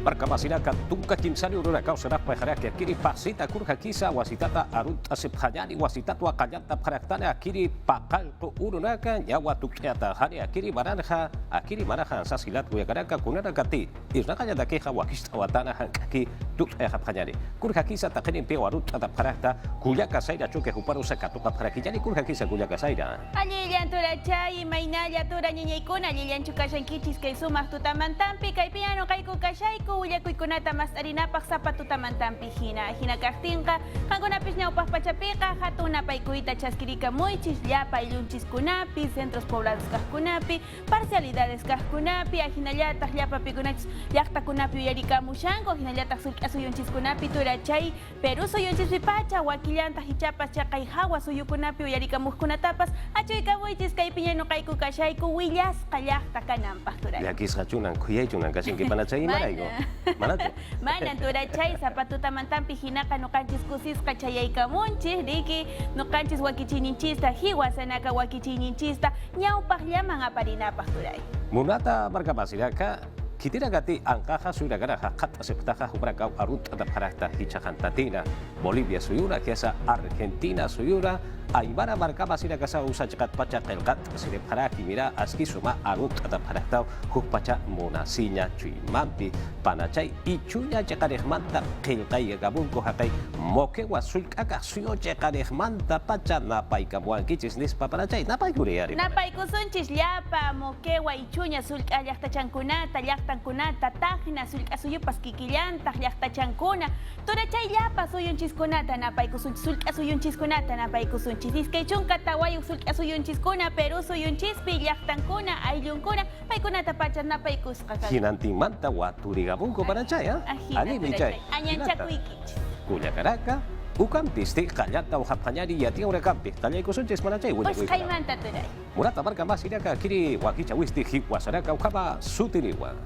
Markamasinakat tungka kimsani uruna kau serap paharaka kiri pasita kurha kisa wasitata arut asip hajani wasitatwa kanyanta paraktana akiri pakal ko urunaka nyawa tukyata hari akiri manaha sasilat kuyakaraka kunana kati irnakanya dakeha wakista watana hankaki tukya hajani kurha kisa takini peo arut ata parakta kuyaka saida choke huparu sakatuka parakijani kurha kisa kuyaka saida Alilian turachay mainalla tura ñañaykuna alilian chukashankichis kay sumak tutamantampi kay piano kay kukashayku willakuykunata mas arinapaq sapa tutamantampi hina kartinqa qankunapis ñawpaq pachapiqa hatuna paykuyta chaskirika muychis llapa ayllunchis centros poblados kaqkunapi parcialidades kaqkunapi hinallataq llapapikunachis llaqtakunapi uyarikamushanku hinallataq sullk'asuyunchiskunapi turachay Perú suyunchispi pacha wakillantaq hichapas chaqay hawa suyukunapi uyarikamuqkunatapas achuykamuychis kay piñano kay kukashayku willasqa llaqta kananpaq turachay yakisqachunan kuyaychunan kashinkipanachay imarayku manatu Manan turachay zapatutamantampi hinaqa nuqanchis kusisqa chayaykamunchis riki nuqanchis wakichiyninchista hiwasanaka wakichiyninchista ñawpaq llaman aparinapaq turay munata markapasinaka kitiragati angkaha suyuragaraha kat aseptaha hubrakau arut adaparakta hichahantatina Bolivia suyura kiasa Argentina suyura Aibara markapasinaka sa usa cekat paca kelkat sirip haraki mira aski suma arut adaparakta hukpaca munasinya cuy mampi panacay ichunya cekareh manta kelkai gabungko hakai moke wasulkaka suyo cekareh manta paca napai kamuan kicis nispa panacay napai kuriari napai kusunchis llapa mokewa ichunya sulka llaqtachankunata llaqtankunata tajna sulka suyupas kikillantaq llaqtachankuna turachay llapa suyunchiskunata napai kusunchis sulka suyunchiskunata napai kusunchis Diskay chunka tawayuk sulka suyunchiskuna Perú suyunchispi llaqtankuna ayllunkuna paykunata pacha napaykusqa hinantimanta waturigabunko panachay ani michay añanchakuykichis kullakaraka ukampisti qallata uhapqañari yatiawrakampi qallaykusunchis manachay qaymanta turay murata markamasiraka kiri wakicha wisti hiwasaraka uhapa sutiriwa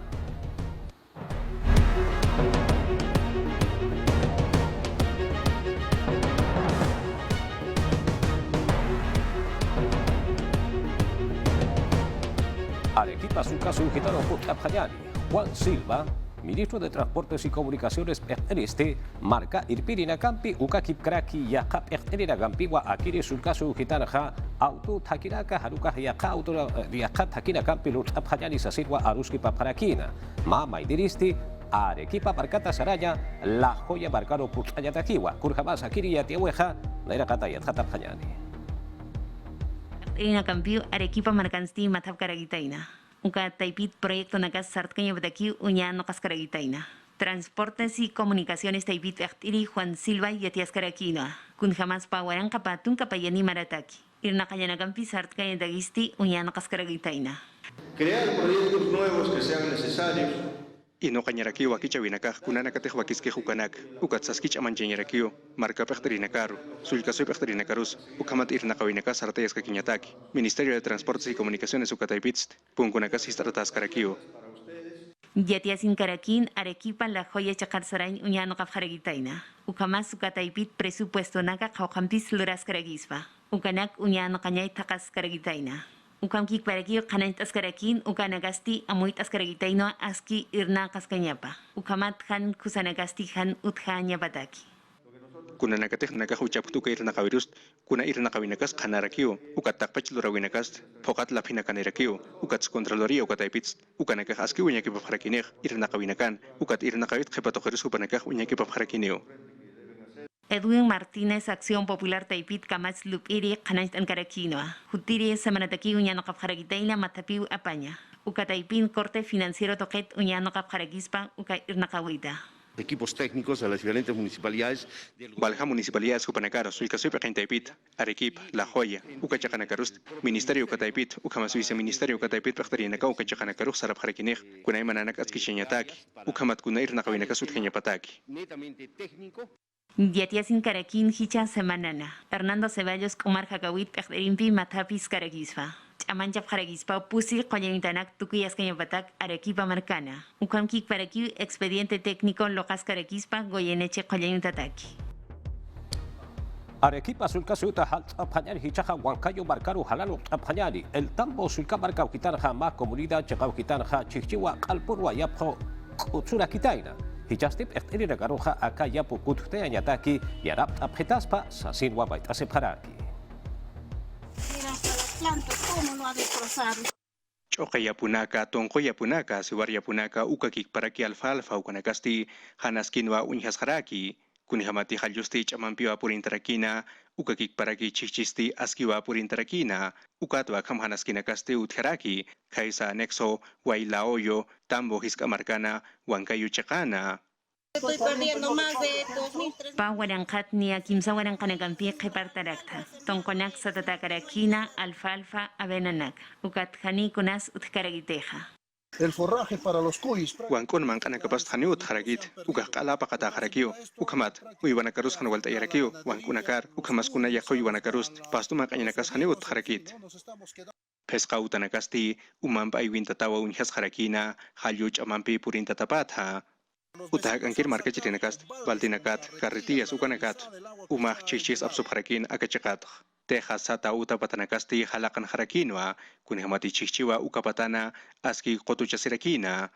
Arequipa su caso gitano Putlapjayani, Juan Silva, ministro de Transportes y Comunicaciones este marca Irpirina Campi, Ukakip Kraki, Yakap Erterina Gampiwa, Akiri Sulcaso Gitanaja, Auto Takiraka, Haruka Yaka, Auto Yakat Takina Campi, Lutlapjayani, Sasirwa, Aruski Paparakina, Mama y Diristi, Arequipa Parcata Saraya, La Joya Barcaro Putlayatakiwa, Kurjabas Akiri Yatiaweja, Naira Katayat Hatapjayani. Ina Campiu, Arequipa Marcansti, Matap Caragitaina. Uka Taipit proyecto Nakas Sartcaña Badaki, Uñano Cascaragitaina. Transportes y Comunicaciones Taipit Ertiri, Juan Silva y Atias Caraquina. Kun jamás Pawaran Kapatun Kapayani Marataki. Irna Kayana Campi Sartcaña Dagisti, Uñano Cascaragitaina. Crear proyectos nuevos que sean necesarios. Ino kañarakio akicha winakaj kunanakatej wakiske hukanak ukatsaskich amancheñarakio marca pechtarinakaru sulkasoy pechtarinakarus ukamat irnakawinakas sartayas kakiñataki Ministerio de Transportes y Comunicaciones ukataipitst punkunakas histratascarakio Yatiasin Caraquín, Arequipa, La Joya Chacarsarain, Uñano Kafjaragitaina. Ukamas Ukataipit presupuesto naga Kaukampis Luras Caragispa. Ukanak Uñano Cañay Takas Caragitaina. Ukamkik parakio kanait askarakin ukanagasti amuit askaragitaino aski irna kaskanyapa. Ukamat han kusanagasti han uthanya bataki. Kunanakatej nakahuchaptuka irnakavirus kuna irnakawinakas kanarakio ukatakpach lurawinakas pokat lapinakanerakio ukats contraloría ukataipits ukanakaj aski uñaki paparakinej irnakawinakan ukat irnakawit qepatojerus upanakaj uñaki paparakineo. Edwin Martínez, Acción Popular Taipit, Kamats Lupiri, Kanait Ankarakinoa. Jutiri, Semanataki, Uñano Kapjaragitaina, Matapiu, Apaña. Ukataipin, Corte Financiero Toquet, Uñano Kapjaragispa, Uka Irnakawita. Equipos técnicos de las diferentes municipalidades. Balja Municipalidades Cupanacaro, Sulcasuipa Taipit, Arequipa, La Joya, Ucachacanacarust, Ministerio Cataipit, Ucamas Viceministerio Cataipit, Pachtarinaka, Ucachacanacarus, Sarabjarakinej, Kunaimananak Atskichenataki, Ucamat Kunair Nakawinakasut Kenyapataki. Netamente técnico. Yatiasin Caraquín, Hicha Semanana. Hernando Ceballos, Kumar Hakawit, Pechtarimpi, Matapis Caragispa. Chamanchap Jaragispa, Pusi, Coyamitanak, Tukuyas Cañapatak, Arequipa Marcana. Ukamkik Paraquiu, Expediente Técnico, Locas Caraquispa, Goyeneche, Coyamitaki. Arequipa sulka suta apanyari hichaja huancayo marcaro halalo apanyari el tambo sulka marca quitarja más comunidad chegao quitarja chichiwa alpurwa yapro kutsura kitaina. Hichastip ehtiri ragaroja akaya pukutute anyataki yarap apjetaspa sasinwa baitase paraki. Mira hasta las plantas, cómo no ha destrozado. Choque yapunaka, tonko yapunaka, siwar yapunaka, ukakik paraki alfalfa, ukanakasti, hanaskinwa unhasharaki, kunihamati haljusti chamampiwa purintarakina, ukakik paraki chichisti askiwa purintarakina, ukatwa kam hanaskinakasti utheraki, kaisa anexo, wailaoyo, tambo hiskamarkana, wankayu chakana. Estoy perdiendo más de 2.000, 3.000. Pa warankat ni akimsa warankanagамpi qhipartarakta. Tonkonak satatakarakina, alfalfa, avenanak. Ukat hani kunas utkaragiteja. El forraje para los cuis. Wankon mankana kapast haniut haragit, ukakala pakata harakio, ukamat, uiwanakarus hanwalta yarakio, wankunakar, ukamaskuna yako iwanakarust, pastu makanyanakas haniut harakit. Pesca utanakasti, umampa iwintatawa unhas harakina, halyuch amampi purintatapatha. Utahak angkir marka chitinakast, baltinakat, carretillas ukanakat, umah chichis absubharakin akachakat. Tejas sata uta patanakasti halakan harakinwa, kunihamati chichiwa ukapatana, aski kotuchasirakina.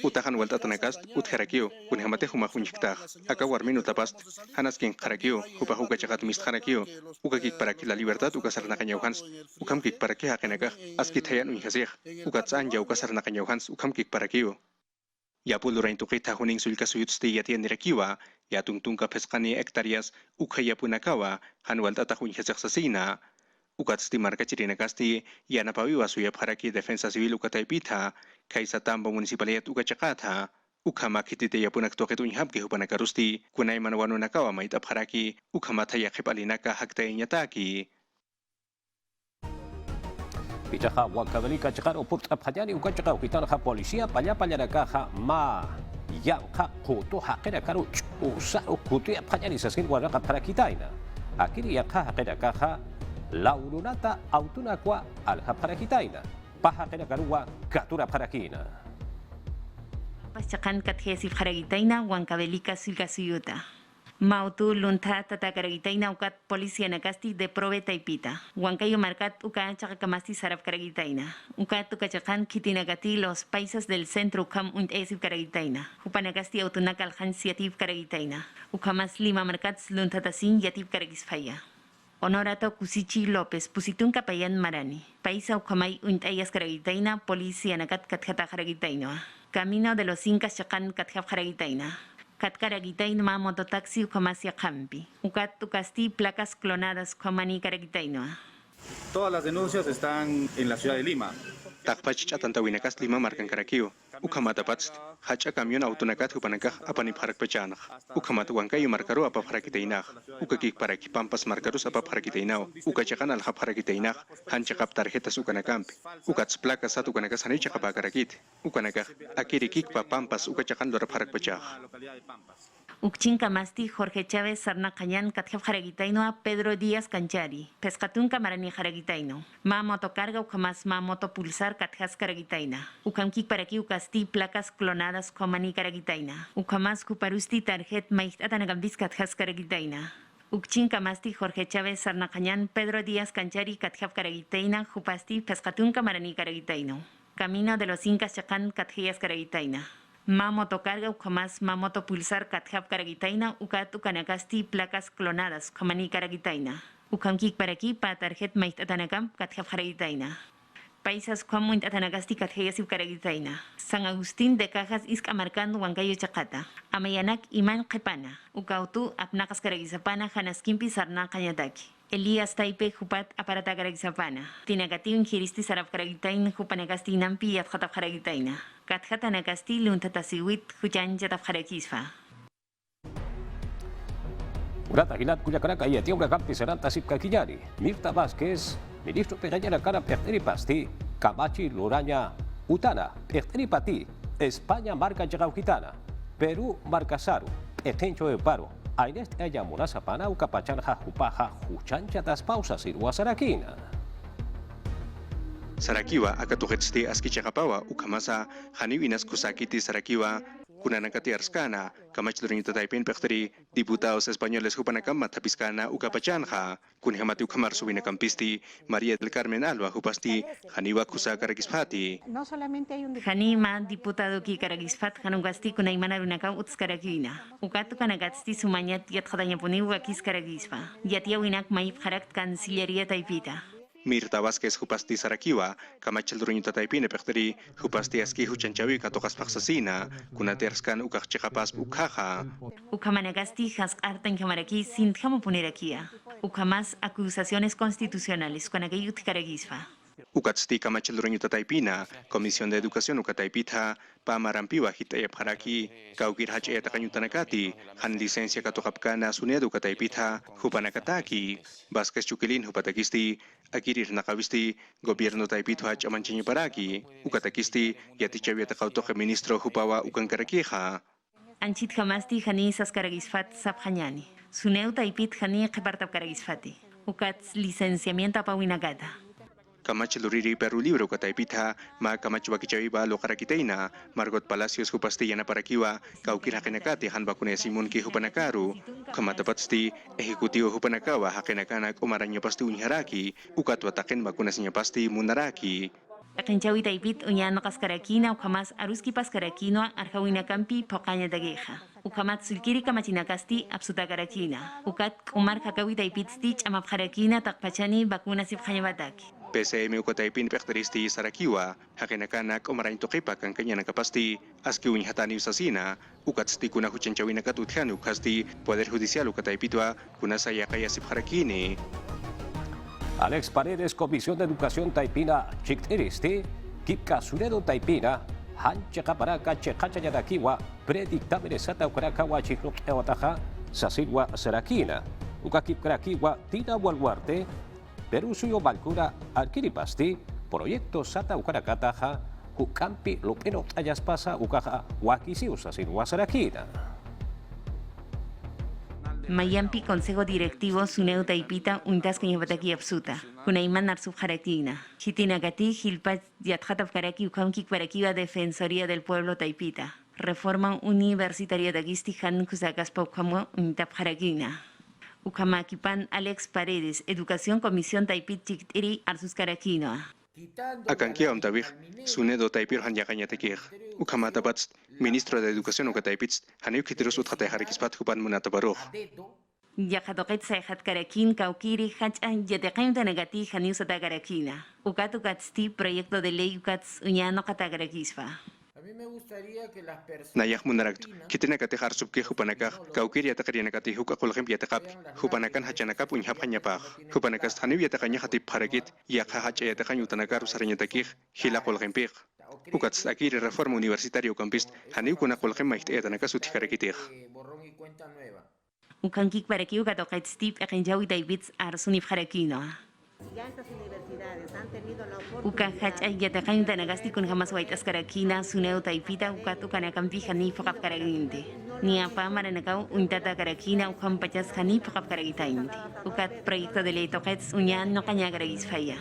Utahan waltatanakast, utharakio, kunihamate humahunyiktaj, akawarmin utapast, hanaskin harakio, hupahuka chakat mist harakio, ukakik para que la libertad ukasarnakanyauhans, ukamkik para que hakenakaj, aski tayan unhasej, ukatsan ya ukasarnakanyauhans, ukamkik para kio. Ya pulurain tukita huning sulka suyutsti yatian nirakiwa, ya tungtungka pesqani hectáreas ukaya punakawa, hanwal tatahun hesaksasina. Ukatsti marka chirinakasti, ya napawiwa suyap haraki defensa civil ukataipita, kaisa tambo municipalidad ukachakata. Ukama kitite ya punak toketun habki hupanakarusti, kunay manwano nakawa maitap haraki, ukamata yakip alinaka haktay nyataki. Pichaja wakabelika chakar upurt apjayani ukachaka ukitanaja policía pallapallarakaja ma yanja kuto hakera karu usaro kutu apjayani saskin waraka para kitaina. Akiri yakha hakera kaja laurunata autunakwa alja para kitaina. Paja hakera karuwa katura para kina. Paschakan kathesif haragitaina wankabelika silkasuyuta. Mautu lunta tatakaragitaina ukat policía nakasti de probeta ipita. Huancayo marcat uka chakakamasti sarap karagitaina. Ukat ukachakan kitinagati los paisas del centro ukam esif karagitaina. Upanakasti autunakal hansiativ karagitaina. Ukamas lima marcat lunta tasin yativ karagisfaya. Honorato Kusichi López, pusitun kapayan marani. Paisa ukamay ayas karagitaina, policía nakat kathata karagitaina. Camino de los Incas chakan kathap karagitaina. Katkaragitaino ma mototaxi ukamasya kampi. Ukat tukasti placas clonadas ukamani karagitaino. Todas las denuncias están en la ciudad de Lima. Takpach atantawinakas Lima markan karakio. Ukamatapats, hacha camión autonakat hupanakaj apanip harakpachanaj. Ukamat wankayo markaru apapharakiteinaj. Ukakik paraki pampas markarus apapharakiteinao. Ukachakan alhap harakiteinaj. Hanchakap tarjetas ukanakampi. Ukats placas at ukanakas hanichakapakarakit. Ukanakaj akirikik pa pampas ukachakan lorap harakpachaj. Ukchin kamasti Jorge Chávez Sarnacayan kathap haragitaino Pedro Díaz Canchari. Pescatun kamarani haragitaino. Ma motocarga ukamas ma motopulsar kathas karagitaina. Ukamkik paraki ukasti placas clonadas komani karagitaina. Ukamas kuparusti tarjet maitanagambis kathas karagitaina. Ukchin kamasti Jorge Chávez Sarnacayan Pedro Díaz Canchari kathap karagitaina jupasti pescatun kamarani karagitaino. Camino de los Incas chakan kathiyas karagitaina. Ma motocarga ukamas ma motopulsar kathap karagitaina ukat ukanakasti placas clonadas kamani karagitaina. Ukamkik paraki pa tarjet maitanagam kathap karagitaina. Paisas kwamuint atanagasti katheyasip karagitaina. San Agustín de Cajas iskamarkando Huancayo Chacata. Amayanak iman qepana. Ukautu apnakas karagisapana hanaskimpi sarna kanyataki. Elías Taipe Jupat aparata karagisapana. Tinagati unjiristi sarap karagitain jupanagasti nampi yatjatap karagitaina. Katjatanagasti luntatasiwit huchan yatap karagisfa. Urata Gilat Cuyacaraka y Atiobra Campi Seranta Sipcaquillari. Mirta Vázquez, ministro Pegayana Cara Perteri Pasti, Camachi Luraña Utana, Perteri Pati, España marca Yagaukitana, Perú marca Saru, Etencho de Paro, Ainest Ella Munasapana, Ucapachanja Jupaja, Juchancha das Pausas y Ruasaraquina. Sarakiwa akatuhetsti askichakapawa ukamasa haniwinas kusakiti Sarakiwa kunanakati arskana, kamachlurin tataypin pekteri, diputados españoles hupanakam matapiskana ukapachanja, kunhamati ukamar subinakampisti, María del Carmen Alba hupasti, haniwa kusakarakispati. No solamente hay un Hanima diputado ki karagisfat hanungasti kunaimana runaka utskarakina. Ukatu kanagasti sumanyat yat khadanya puni wakis karagisfa. Yatia winak maip harak kansilleria taipita. Mirta Vázquez hupasti Sarakiwa, kamachlurin tataypin pekteri, hupasti aski huchanchawi katokas paksasina, kunaterskan ukachikapas ukhaja. Ukamanagasti hask artan kamaraki sin punerakia. Ukamas acusaciones constitucionales kunagayut karagisfa. Ukatsti kamachlurin tataypina, Comisión de Educación ukataipita, pamarampiwa hitayap haraki, kaukir hache takanyutanakati, han licencia katokapkana sunedu ukataipita, hupanakataki, Vázquez Chukilin hupatakisti, akirir nakavisti, gobierno taipito hach amanchinyi paraki, ukatakisti, yatichaviata kautoke ministro hupawa ukankarakija. Anchit hamasti hani saskaragisfat sabhanyani. Suneu taipit hani kepartap karagisfati. Ukats licenciamiento apawinagada. Kamachluriri Peru Libro kataipita, ma kamachwakichawiba lokarakiteina, Margot Palacios hupastillana parakiwa, kaukir hakenakati han bakune Simon ki hupanakaru, kamatapatsti, ejecutivo hupanakawa hakenakanak umaranyo pasti unharaki, ukatwataken bakunasinya pasti munaraki. Akinchawi taipit unyano kaskarakina ukamas aruski paskarakino arjawina kampi pokanya dageja. Ukamat sulkiri kamachinakasti absutakarakina. Ukat umar kakawi taipit stich amapharakina takpachani bakuna siphanyabataki. PCM ukataipin pekteristi Sarakiwa, hakenakanak umarain tokipak ang kanya nakapasti, aski unhatani usasina, ukatsti kuna huchanchawi nakatuthan ukasti, Poder Judicial ukataipitwa, kuna saya kaya sipharakini. Alex Paredes, Comisión de Educación Taipina, Chicteristi, Kipka Suredo Taipina, Hancha Paraka, Checacha Yadakiwa, Predictamere Sata Ukarakawa, Chiclok Eotaja, Sasilwa Sarakina, Ukakip Krakiwa, Tina Walwarte, Perú Suyo Balcura, Alkiripasti, Proyecto Sata Ukarakataja, Kukampi Lupeno Ayaspasa, Ukaja, Wakisiu Sasilwa Sarakina. Mayampi Consejo Directivo Suneu Taipita Untas Kanyabataki Absuta. Kunaiman Arsub Harakina. Chitinagati Gilpach Yatjatap Karaki Ukamkik Parakiwa Defensoría del Pueblo Taipita. Reforma Universitaria de Gistihan Kusakas Paukamo Untap Harakina. Ukamakipan Alex Paredes, Educación Comisión Taipit Chiktiri Arsus Karakino. Akankia Omtavich, Sunedo Taipir Hanyakanyatekir, Ukamatabatz, Ministro de Educación Ukataipitz, Haneukitirus Utkate Harikispat Hupan Munatabaruch. Yakatoket Sahat Karakin, Kaukiri, Hachan, Yatekan Tanagati, Haniusata Karakina. Ukatukatsti, Proyecto de Ley Ukats Uñano Katagarakisfa. Nayak Munarakt, Kitinakate Harsubke Hupanakach, Kaukiri Yatakarianakati Hukakulhem Yatakap, Hupanakan Hachanakap Unhapanyapach, Hupanakas Hanu Yatakanyahati Paragit, Yakahach Yatakanyutanakar Saranyatakir, Hilakolhempich. Ukats Akiri Reforma Universitario Campist, Haniukunakolhem Mait Etanakasutikarakitich. Ukankik Paraki Ukatoket Stip, Akinjawi Davids Arsunif Harakino. Ya estas universidades han tenido la Ukahach Yatakan Tanagasti con Hamas White Ascarakina, Suneo Taipita, Ukatu Kanakampi, Hanif Karaginte. Niapa Maranakau, Untata Karakina, Ukampachas Hanif Karagitainte. Ukat Proyecto de Ley Tokets, Uñan no Cañagaragis Faya.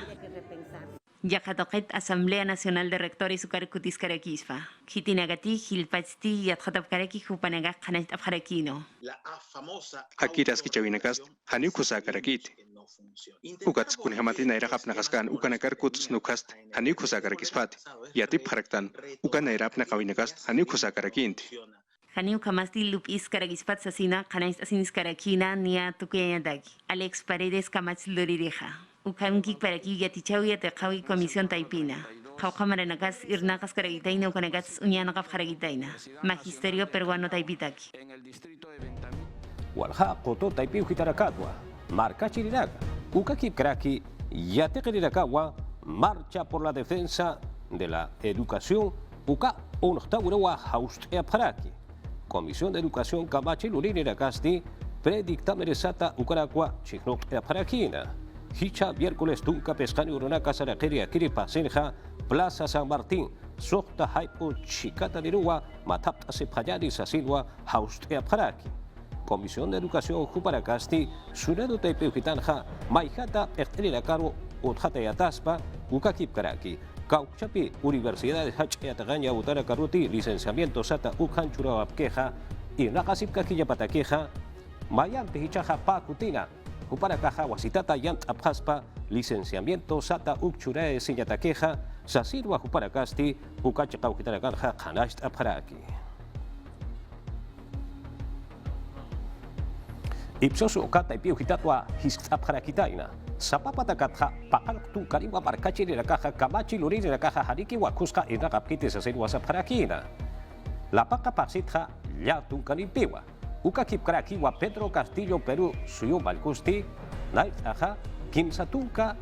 Yakatoket Asamblea Nacional de Rectores Ukarkutis Karakisfa. Kitinagati, Gilpachti, Yatjatap Karaki, Hupanagak Hanat Harakino. Akiras Kichavinakas, Haniukusa Karakit. Ukats kunhamatina irahap nakaskan ukanakar kutus nukast haniukusa karakispat. Yatip haraktan ukana irap nakawinakast haniukusa karakint. Haniu kamasti lupis karagispat sasina kanais asinis karakina nia tukuyanyadaki. Alex Paredes kamach lurireja. Ukamkik paraki yatichawi yatakawi Comisión Taipina. Kaukamaranakas irnakas karagitaina ukanakas uñanakaf karagitaina. Magisterio Peruano Taipitaki. Walha Koto Taipiu Hitarakatwa. Marca Chirinaga, Ukakip Kraki, Yatekirirakawa, Marcha por la Defensa de la Educación, Uka Unoctaurawa Haustea Paraki, Comisión de Educación Kamachi Luriniracasti, Predictameresata Ucaraqua, Chicnoc Parakina, Hicha miércoles Tunca Pescani Urunaca Saraqueria Kiripa Senja, Plaza San Martín, Sokta Haipo Chicata Nirua, Matapta Sepayari Sasilwa, Haustea Paraki. Comisión de Educación Juparacasti, Sunedo Taipeu Hitanja, Maijata, Ertelira Caro, Utjata Yataspa, Ukakip Karaki, Cauchapi Universidades Hachayatagaña Utara Karuti licenciamiento sata ukhan churabapkeja y nakasipka patakeja mayampi hichaja pakutina upara kaja wasitata yant abhaspa licenciamiento sata ukchurae sinyatakeja sasirwa upara kasti ukacha kaukitaragalja kanasht abharaki. Ipsos ukata ipiu hitatwa hisabharakitaina sapapatakatja pakaltu kariwa markachi ni nakaja kamachi lurini nakaja hariki wakuska inakapkiti sasirwa sabharakina la paca pasitja yatun kanipiwa uka kipkraki wa Pedro Castillo Perú suyo balkusti naitaja kimsatunka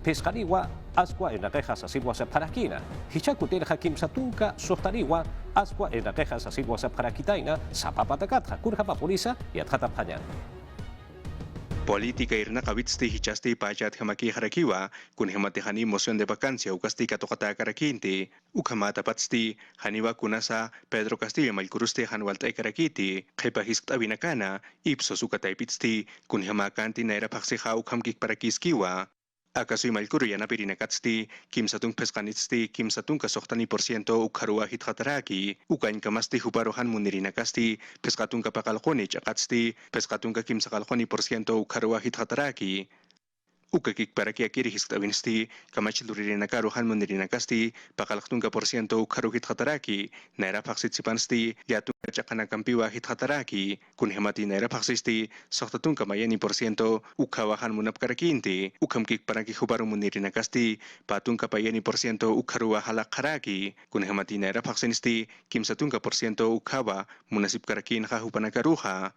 pescariwa asqua en la queja sasirwa sabharakina hichakuterja kimsatunka sohtariwa asqua en la queja sasirwa sabharakitaina sapapatakatja kurja papolisa y atjata pañan. Política irna kabitsti hichasti pachat hamaki harakiwa kun hemate hani moción de vacancia ukasti katokata karakinti ukamata patsti haniwa kunasa Pedro Castillo malkurusti hanwalta karakiti qepa hiskt abinakana ipsos ukataipitsti kun hemakanti naira paksiha ukhamkik parakiskiwa akaso malkuru yana pirinakatsti kimsatung peskanitsti kimsatung kasohtani % ukharua hithataraki ukain kamasti huparohan munirinakasti peskatung kapakalqoni chaqatsti peskatung kimsakalqoni % ukharua hithataraki ukakik paraki akiri hisktabinsti kamachiluririnakaruhan munirinakasti pakalqtunga % ukharu hithataraki naira paksitsipansti yatung chaqana kampiwa hithataraki kun hemati naira paksisti sohtatun kamayani % ukhawahan munapkarakinti ukhamkik paraki hubaru munirinakasti patun kapayani % ukharua halaqharaki kun hemati naira paksisti kimsatunga % ukhawa munasipkarakin hahupanakaruha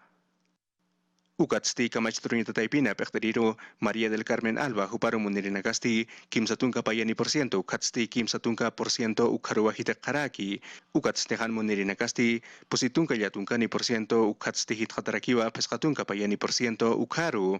ukatsti kamachtrunita taipina pekteriro María del Carmen Alba huparu munirinakasti kimsatunka payani % ukatsti kimsatunka % ukharua hitakharaki ukatstehan munirinakasti positunka yatunkani % ukatsti hitkhatarakiwa pesqatunka payani % ukharu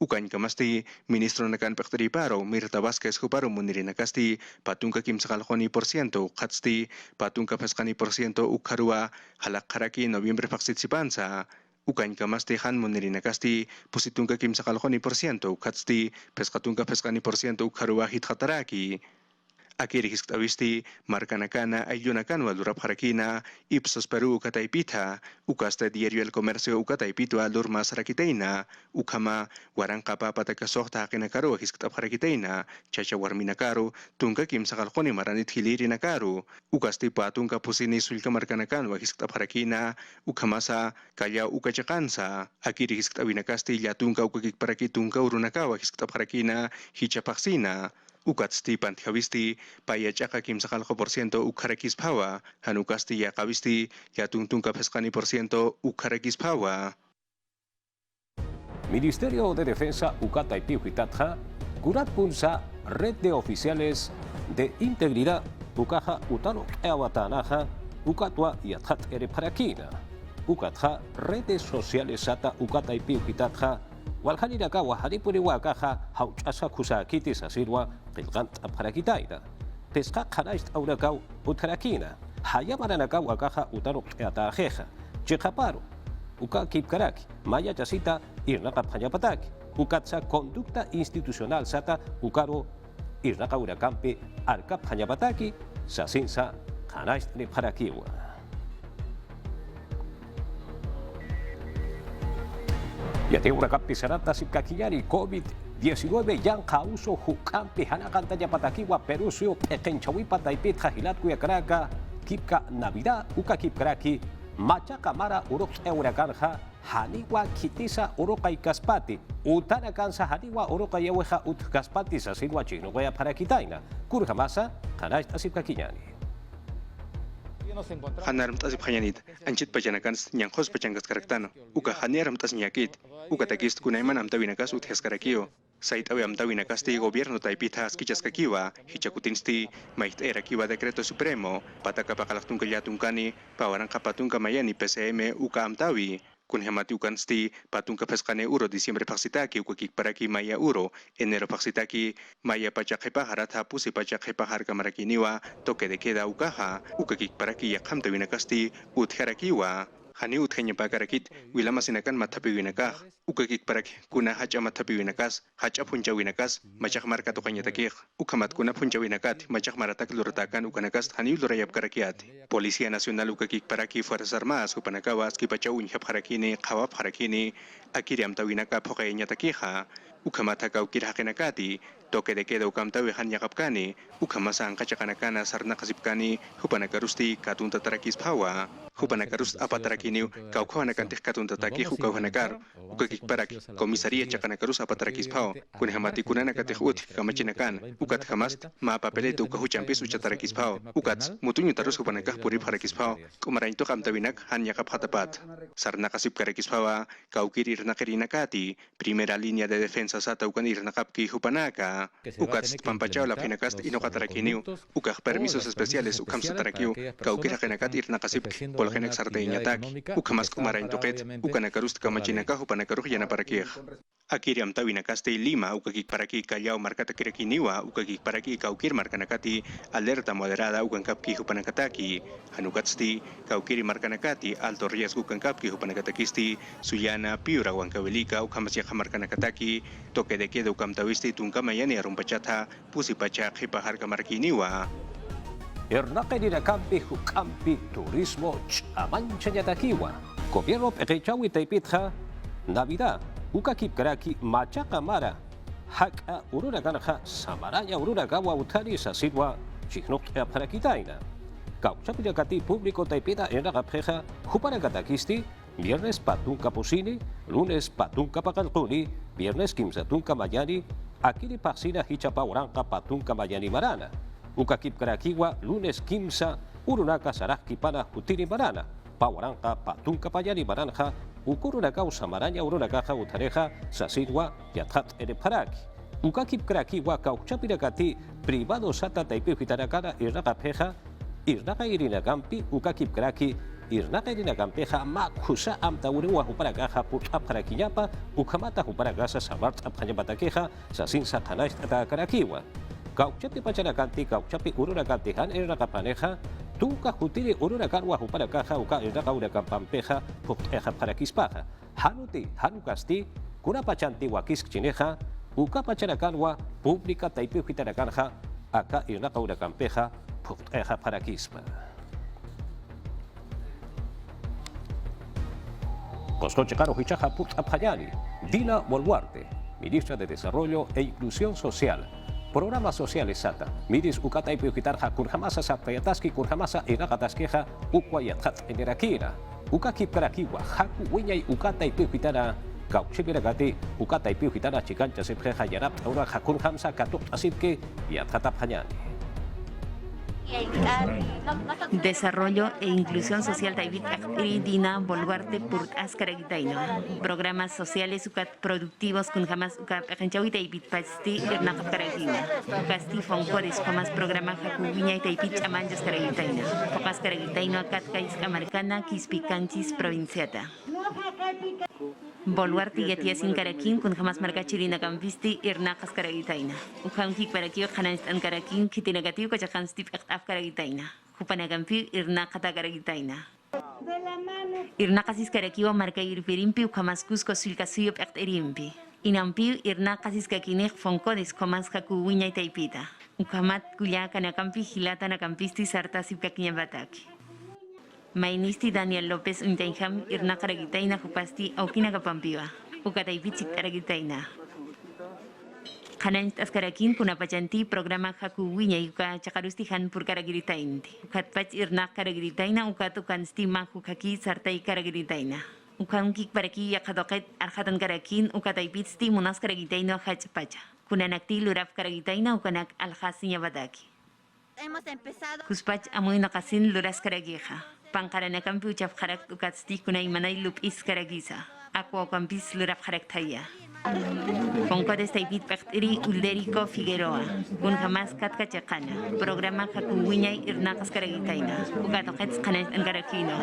ukañ kamasti ministro nakan pekteriparo Mirta Vázquez huparu munirinakasti patunka kimsakalqoni % qatsti patunka pesqani % ukharua halaqharaki noviembre paksitsipansa ukañ kamasti han munirinakasti positunka kimsakalqoni % ukatsti pesqatunka pesqani % ukharua hitqataraki akiri hisktavisti marcanacana ayunacanwa lurapharakina ipsos Perú ukataipita ukasta diario El Comercio ukataipitua lurmas rakiteina ukama waranqapa patakasohta akinakaru hisktabharakiteina chacha warminakaru tunka kimsakalqoni maranit hilirinakaru ukasti patunka pusini sulka marcanacanwa hisktabharakina ukamasa kaya ukachaqansa akiri hisktabinakasti yatunka ukakikparaki tunka urunakawa hisktabharakina hichapaksina ukatsti pantjavisti payachaqa kimsakalqa % ukharakispawa hanukasti yaqavisti yatuntunka pesqani % ukharakispawa. Ministerio de Defensa Ukataipi Huitatja Kurat Punsa Red de Oficiales de Integridad Ukaja Utano Eawatanaja Ukatwa Yathat Ereparakina Ukatja Redes Sociales Sata Ukataipi Huitatja Walhaniraka Waharipuri Wakaja Hauchasa Kusakitis Asirwa Pilgant Abharakitaida Pesca Hanaist Aurakau Utkarakina Hayamanaka Wakaja Utano Eatajeja Chekaparo Uka Kipkaraki Maya Chasita Irnaka Panyapataki Ukatsa Conducta Institucional Sata Ukaro Irnaka Urakampi Arka Panyapataki Sasinsa Hanaist Niparakiwa. Ya te urakampi sarata sipkakiyari COVID-19 yang kauso hukampi hanakanta yapatakiwa Perú suyo ekenchawipa taipit hahilat kuyakaraka kipka Navidad uka kipkaraki machaka mara urok eurakanha haniwa kitisa urokai kaspati utanakansa haniwa urokai eweja ut kaspati sasilwa chino wea para kitaina kurhamasa kanast asipkakiyani. Hanaram tasip hayanit anchit pajanakans nyanjos pachangas karaktano uka hanaram tas nyakit uka takist kunaiman amtawinakas uthaskarakio sait awe amtawinakasti gobierno taipita askichaskakiwa hichakutinsti mait erakiwa decreto supremo pataka pakalaktunka yatunkani pawaranka patunka mayani PCM uka amtawi kun hemati ukansti patunka pesqane uro diciembre paksitaki uka kikparaki maya uro enero paksitaki maya pachaqepa haratha pusi pachaqepa harka marakiniwa toque de queda ukaha uka kikparaki yaqamta winakasti utharakiwa hani uthenya pakarakit wilama sinakan matapiwinakah ukakik parak kuna hacha matapiyinakas hacha punchawinakas machak marka toqanya takih ukamat kuna punchawinakat machak maratak luratakan ukanakas hani lurayap karakiat Policía Nacional ukakik paraki Fuerzas Armadas upanakawas kipachawin haparakini qawap harakini akiriam tawinaka phokaynya takija ukamata kaukir hakinakati toke de queda ukamtawi han yakapkani ukamasan kachakanakana sarna kasipkani hupanakarusti katunta tarakis pawa hupanakarusti apatarakini kaukhanakantih katunta takih ukauhanakar ukakik parak komisaria chakanakarus apatarakis paw kunhamati kunanakatih ut kamachinakan ukat hamas ma papeleto ukahuchampis uchatarakis paw ukat mutuñu tarus hupanakah purip harakis paw kumarainto kamtawinak han yakap hatapat sarna kasip karakis pawa kaukir irnakarinakati primera línea de defensa sata ukan irnakapki hupanaka ukat pampachao la finakast inokatarakiniu ukaj permisos especiales ukam satarakiu kaukir hakenakat irnakasip polgenek sarteiñatak ukamas kumaraintoket ukanakarust kamachinaka hupanakaruj yanaparakiej Akiriam tawinakaste Lima ukakik paraki Callao markata kirakiniwa ukakik paraki kaukir markanakati alerta moderada ukankapki hupanakataki hanukatsti kaukiri markanakati alto riesgo ukankapki hupanakatakisti Suyana Piura Huancavelica ukamasya markanakataki toque de queda ukamtawisti tunkamayani arumpachata pusipacha hipaharka markiniwa Ernake dinakampi hukampi turismo chamanchayatakiwa gobierno pekechawi taipitja Navidad ukakip karaki machaka mara haka uruna ganha samaraya uruna gawa utari sasidwa chihnok parakitaina kauchapiya kati público taipita en la gapjeja jupara katakisti viernes patunka pusini lunes patunka pakalkuli viernes kimsatunka mayani akiri paksina hichapa uranka patunka mayani marana ukakip karakiwa lunes kimsa urunaka saraki pana hutiri marana pawaranka patunka payani maranja ukuruna causa maraña uruna caja utareja sasirwa yathat ere paraki ukakip krakiwa kauchapirakati privado sata taipi hitarakara irnaga peja irnaga irina gampi ukakip kraki irnaga irina gampeja makusa amta urewa hupara caja put aparakiñapa ukamata hupara gasa samart apanyapatakeja sasin satanais tata karakiwa kauchapi pacharakanti kauchapi uruna kantihan irnaga paneja Tuka hutiri uruna karwa hupara kaja uka irnaga urakan pampeja pukteja para kispaja hanuti hanukasti kuna pachanti wakis chineja uka pacharakanwa pública taipi hitarakanja aka irnaga urakan peja pukteja para kispa Poscoche caro hichaja put apayani Dina Boluarte ministra de Desarrollo e Inclusión Social Programas sociales sata. Miris ukata ipiukitarja kurhamasa satpayataski kurhamasa iragataskeja ukwayathat enerakira. Ukakip karakiwa haku wiñay ukata ipiukitara kauchipiragati ukata ipiukitara chikancha sepjeja yarap aura hakun hamsa katuk asitke yathatap hanyani. Desarrollo e Inclusión Social Taibit Dina Boluarte Purt Ascaragitaino. Programas sociales ucat productivos con jamás ucat agenchawi Taibit Pasti Irnaq Caragina. Casti Foncoris Comas Programa Jacubiña y Taibit Amanjas Caragitaina. Pocas Caragitaino Acat Kais Camarcana Kispicanchis Provinciata. Boluarte yatia sin Caraquín con jamás marca chirina campisti Irnaqas Caragitaina. Ujanki para que Hananstan Caraquín Kitinagativo Cachahanstip Caragitaina. Jupanagampi Irnaqata Caragitaina. Irnaqasis Caraquiwa marca Irpirimpi Ujamascusco Sulcasuyop Erimpi. Inampi Irnaqasis Kakinek Foncodes Comas Kakuwiña y Taipita. Ujamat Kuya Kanacampi Gilata Nakampisti Sartasip Kakiñabataki. Mainisti Daniel López Untainham Irna Caragitaina Jupasti Aukina Kapampiwa Ukataipichik Caragitaina Kanan Askarakin Kunapachanti Programa Hakuwiña Yuka Chakarustihan Pur Caragitainti Ukatpach Irna Caragitaina Ukatukansti Mahukaki Sartai Caragitaina Ukankik Paraki Yakadoket Arhatan Karakin Ukataipitsti Munas Caragitaino Hachpacha Kunanakti Luraf Caragitaina Ukanak Alhasinya Badaki Kuspach Amoy Nakasin Luras Caragueja Pankaranakampi uchaf harak ukatsti kunay manay lupis karagisa. Aqua campis lurap haraktaya. Foncodes taipit paktiri Ulderico Figueroa. Kun jamás katkachakana. Programa hakuwiñay irnakas karagitaina. Ukatokets kanay angarakino.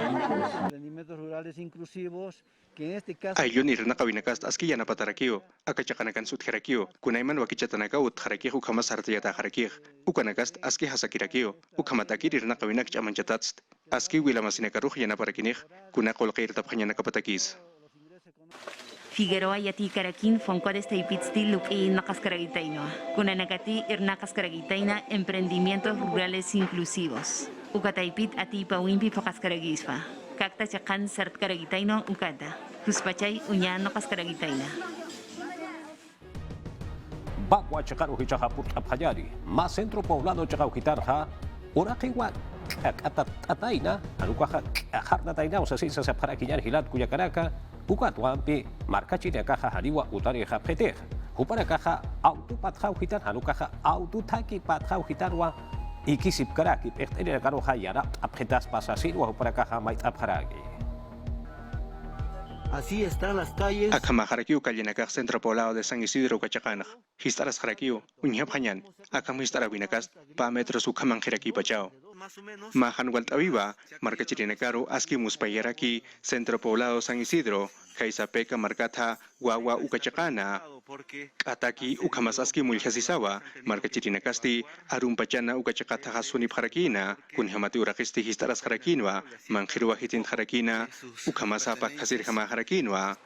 Emprendimientos rurales inclusivos que en este caso Ayun irnaqawinakast aski yanapatarakio akachakanakan sutjerakio kunayman wakichatanaka utjarakij ukamas sartiyata jarakij ukanakast aski hasakirakio ukamatakir irnaqawinak chamanchatatst aski wila masina karuh yana para kinih kuna kolkair tapkhanya nakapatakis. Figueroa yati karakin foncodes taipitsti luki nakaskaragitaino. Kuna nakati irnakaskaragitaina emprendimientos rurales inclusivos. Ukataipit ati pawimpi pakaskaragizfa. Kakta chakan sart karagitaino ukata. Kuspachay unya nakaskaragitaina. Bagua chakaru hichaha putra payari, más centro poblado chakau hitarha, ora kiwa atataina, anukaha harnataina, o sea, si se para quiñar hilat cuya caraca, ukatuampi, marca chile caja hariwa utari japete, upara caja autopatjau hitar, anukaha autotaki patjau hitarwa, y kisip karaki, este caro hayara, abjetas pasasirwa, upara caja mait abharagi. Así están las calles. Akama harakiu kallenakak centro poblado de San Isidro Cachacanaj. Histaras harakiu, unyap hanyan, akam histara winakas, pa metros ukaman hiraki pachao. Mahan walt aviva, marca chirinacaro, aski muspayaraki, centro poblado San Isidro, Kaisapeka marcata, guagua ukachacana, ataki ukamas aski muljasisawa, marca chirinacasti, arumpachana ukachacata hasuni harakina, kunhamati urakisti histaras harakinwa, manjirua hitin harakina, ukamasapa kasir hama harakinwa.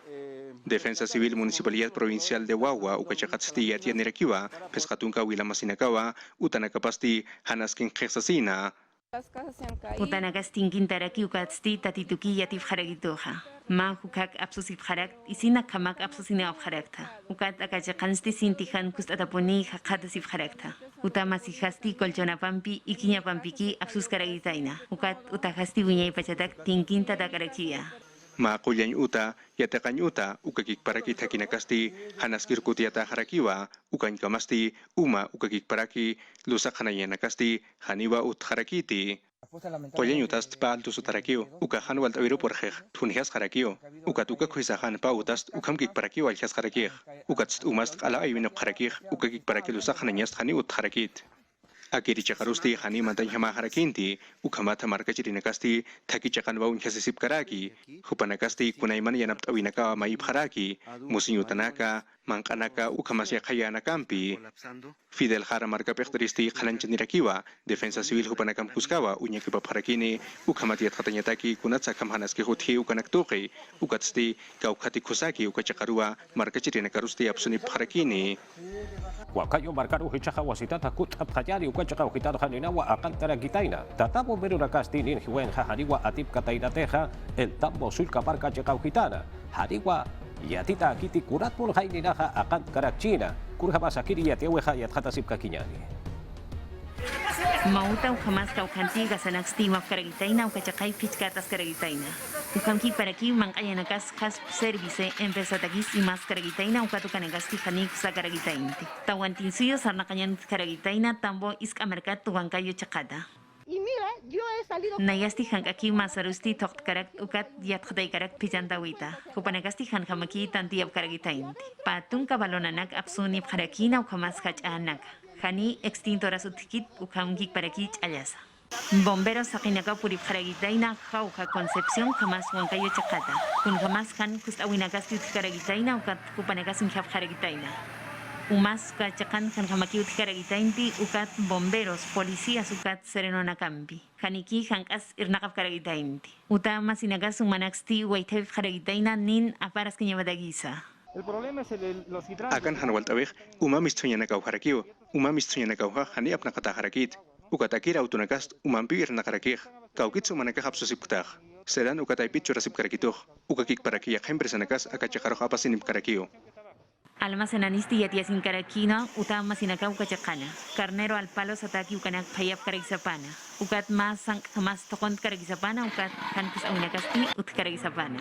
Defensa Civil Municipalidad Provincial de Guagua, Ukachakatsti Yatianirakiwa, Pescatunca Huilamasinakawa, Utanacapasti, Hanaskin Jexasina. Utanakastin kintaraki ukatsti tatituki yatif haragitoja. Ma hukak absusip harak, isina kamak absusina of harakta. Ukat akachakansti sintihan kustataponi hakatasip harakta. Utamasihasti colchonapampi, ikiñapampiki absus karagitaina. Ukat utakasti uñay pachatak tinkin tatakarakia. Ma kuyan uta, yatakan uta, ukakik paraki takinakasti, hanaskir kutiata harakiwa, ukan kamasti, uma ukakik paraki, lusak hanayanakasti, haniwa ut harakiti. Kuyan utast pa altu sutarakiu, ukahan walt awiru porjej, tunjas harakio, ukatuka kuisahan pa utast, ukamkik paraki waljas harakij, ukatst umast ala aywino harakij, ukakik paraki lusak hananyast hani ut harakit. Akiri chakarusti hani mantan hama harakinti, ukamata marka chirinakasti, taki chakanwa unhasisip karaki, hupanakasti kunaiman yanapt awinaka maib haraki, musinyutanaka, mankanaka ukamasya kampi. Fidel Jara marka pekteristi kalanchanirakiwa, Defensa Civil hupanakam kuskawa, unyakipap harakini, ukamatiat katanyataki kunatsa kamhanaski huthi ukanaktuki, ukatsti kaukati kusaki ukachakarua, marka chirinakarusti apsunip harakini. Wakayo markaru hichaha wasitata kut abhayari ukachaka ukitar haninawa akantara gitaina. Tatabo berurakasti nin hiwen hahariwa atip kataina teja, el tambo sulka parka chaka ukitana. Hariwa yatita akiti kuratpul haininaha akant karakchina. Kurhabasakiri yatieweha yathatasip kakinyani. Mauta ukamas kaukanti gasanaksti mafkaragitaina ukachakay pichkatas karagitaina. Ukamki paraki mangayanakas has service empezatagis y más karagitaina ukatukanagasti hanik sa karagitainti. Tawantinsuyo sarnakayan karagitaina tambo iskamerkat tuwankayo chakada. Y mira, yo he salido. Nayasti hankaki masarusti toktkarak ukat yatkadaikarak pijantawita. Kupanagasti hankamaki tantiyab karagitainti. Patun kabalonanak apsuni harakina ukamas hachanak. Hani extintora sutikit ukamkik parakich ayasa. Bomberos sa kinaka puri karagitaina kauka Concepción kamas wankayo chakata. Kun kamas kan kustawinagas ti karagitaina ukat kupanagas inhap karagitaina. Umas ka chakan kan kamaki ut karagitainti ukat bomberos policías ukat sereno nakampi. Haniki hankas irnakap karagitainti. Utama sinagas umanaksti waitev karagitaina nin aparas kinyabadagisa. El problema es los hidrantes. Akan hanawaltawih, umamistoyanakaw harakio, umamistoyanakaw hani apnakata harakit. Ukatakira autonakast umampir nakarakih, kaukit sumanakahapsusipktah. Sedan ukataipit churasip karakituh, ukakik parakiyak hempresanakas akachakaroh apasinip karakio. Almacenanisti yatiasin karakina, utama sinakaw kachakana. Carnero al palo sataki ukanak payap karagisapana. Ukat mas sang mas tokont karagisapana, ukat hankus aunakasti ut karagisapana.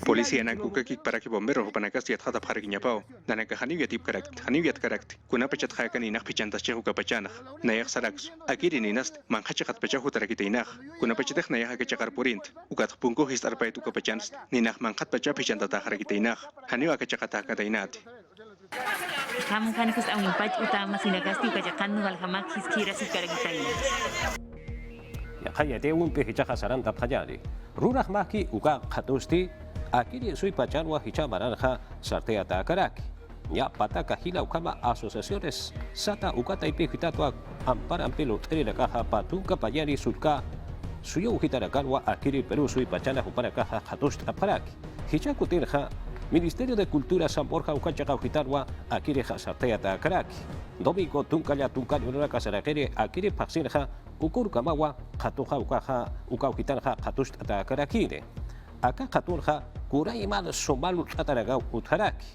Policía nak ukakik paraki bombero hupanakas yathata parakinyapao. Nanaka haniwyatip karakt, haniwyat karakt. Kuna pachat hayakan inak pichantas chehu kapachanah. Nayak saraks. Akiri ninast mankachakat pachahu tarakitainak. Kuna pachatek nayak akachakar purint. Ukat punko hist arpaitu kapachans. Ninak mankat pacha pichantata harakitainak. Haniw akachakata katainat. Kamu kan kus awin pach utama sinagasti kajakan walhamak hiskira si karagitaina. Yakaya de un pehichaja saranta payari. Rurah maki uka katusti, akiri sui pachanwa hicha maranja sartea takaraki. nya pataka hila ukama asociaciones sata ukata ipi hitatwa amparan pelo tere kaha patuka payari surka suyo uhitara kalwa akiri Perú sui pachana upara kaha hatush aparaki hichaku tirja Ministerio de Cultura San Borja ukachaga uhitarwa akiri hasartea ta karaki domingo tunkaya una kasarakere akiri paksinja ukur kamawa hatuja ukaja ukauhitarja hatush ta karakine acá hatunja kuraimal somalu tataraga utharaki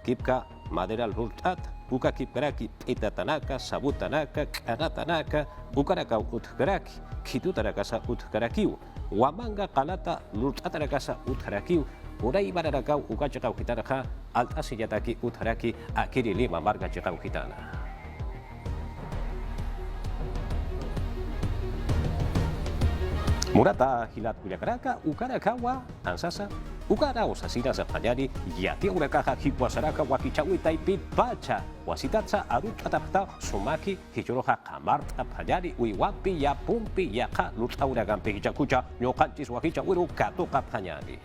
kipka madera lultat uka kipkaraki itatanaka sabutanaka kanatanaka ukaraka utkaraki kitutaraka utkarakiu wamanga kalata lultataraka utkarakiu urai bararaka ukachaka ukitaraja altasiyataki utharaki akiri lima marga chaka ukitana Murata hilat kuyakaraka ukarakawa ansasa ukara osasira zapanyari yati urakaha hipwasaraka wakichawi taipit pacha wasitatsa arut atapta sumaki hichoroha kamar tapanyari uiwapi ya pumpi yaka lut auragampe hichakucha nyokantis wakicha uru kato kapanyari